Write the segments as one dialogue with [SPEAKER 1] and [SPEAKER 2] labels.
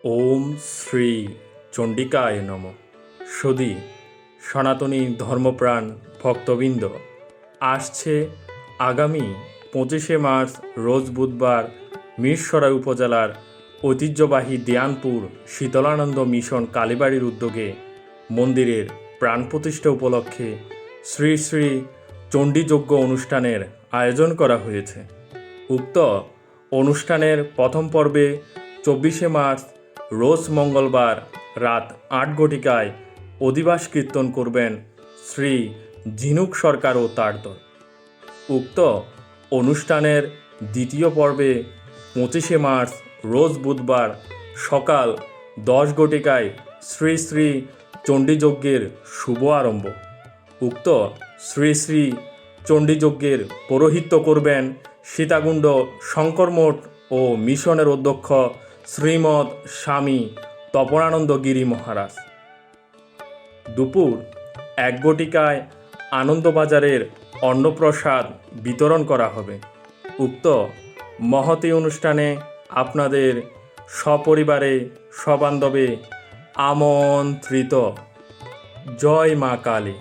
[SPEAKER 1] ওম শ্রী চণ্ডিকায় নম। সুধী সনাতনী ধর্মপ্রাণ ভক্তবৃন্দ, আসছে আগামী 25শে মার্চ রোজ বুধবার মিরসরাই উপজেলার ঐতিহ্যবাহী দেয়ানপুর শীতলানন্দ মিশন কালীবাড়ির উদ্যোগে মন্দিরের প্রাণ প্রতিষ্ঠা উপলক্ষে শ্রী শ্রী চণ্ডীযজ্ঞ অনুষ্ঠানের আয়োজন করা হয়েছে। উক্ত অনুষ্ঠানের প্রথম পর্বে 24শে মার্চ রোজ মঙ্গলবার রাত 8 ঘটিকায় অধিবাস কীর্তন করবেন শ্রী ঝিনুক সরকার ও তার দল। উক্ত অনুষ্ঠানের দ্বিতীয় পর্বে 25শে মার্চ রোজ বুধবার সকাল 10 ঘটিকায় শ্রী শ্রী চণ্ডীযজ্ঞের শুভ আরম্ভ। উক্ত শ্রী শ্রী চণ্ডীযজ্ঞের পৌরোহিত্য করবেন সীতাকুণ্ড শঙ্কর মঠ ও মিশনের অধ্যক্ষ শ্রীমৎ স্বামী তপনানন্দ গিরি মহারাজ। দুপুর 1 ঘটিকায় আনন্দবাজারের অন্নপ্রসাদ বিতরণ করা হবে। উক্ত মহতী অনুষ্ঠানে আপনাদের সপরিবারে সবান্ধবে আমন্ত্রিত। জয় মা কালী।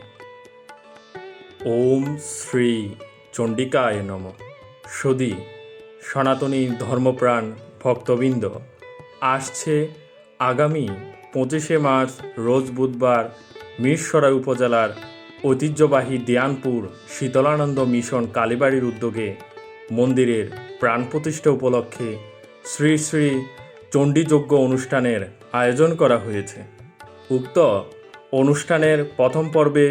[SPEAKER 1] ওম শ্রী চণ্ডিকায় নম। সুধী সনাতনী ধর্মপ্রাণ ভক্তবৃন্দ, আসছে আগামী 25শে মার্চ রোজ বুধবার মিরসরাই উপজেলার ঐতিহ্যবাহী দেয়ানপুর শীতলানন্দ মিশন কালীবাড়ির উদ্যোগে মন্দিরের প্রাণ প্রতিষ্ঠা উপলক্ষে শ্রী শ্রী চণ্ডীযজ্ঞ অনুষ্ঠানের আয়োজন করা হয়েছে। উক্ত অনুষ্ঠানের প্রথম পর্বে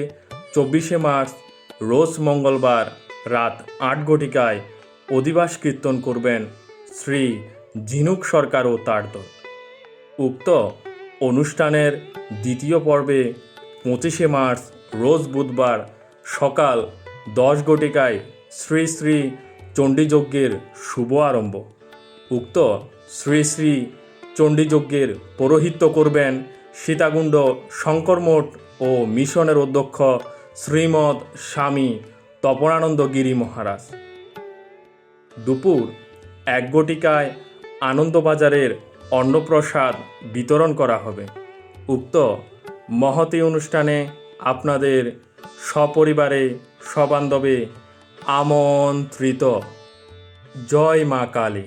[SPEAKER 1] 24শে মার্চ রোজ মঙ্গলবার রাত 8 ঘটিকায় অধিবাস কীর্তন করবেন শ্রী ঝিনুক সরকার ও তার দল। উক্ত অনুষ্ঠানের দ্বিতীয় পর্বে 25শে মার্চ রোজ বুধবার সকাল 10 ঘটিকায় শ্রী শ্রী চণ্ডীযজ্ঞের শুভ আরম্ভ। উক্ত শ্রী শ্রী চণ্ডীযজ্ঞের পৌরোহিত্য করবেন সীতাকুণ্ড শঙ্কর মঠ ও মিশনের অধ্যক্ষ শ্রীমৎ স্বামী তপনানন্দ গিরি মহারাজ। দুপুর 1 ঘটিকায় আনন্দবাজারের অন্নপ্রসাদ বিতরণ করা হবে। উক্ত মহতী অনুষ্ঠানে আপনাদের সপরিবারে সবান্ধবে আমন্ত্রিত। জয় মা কালী।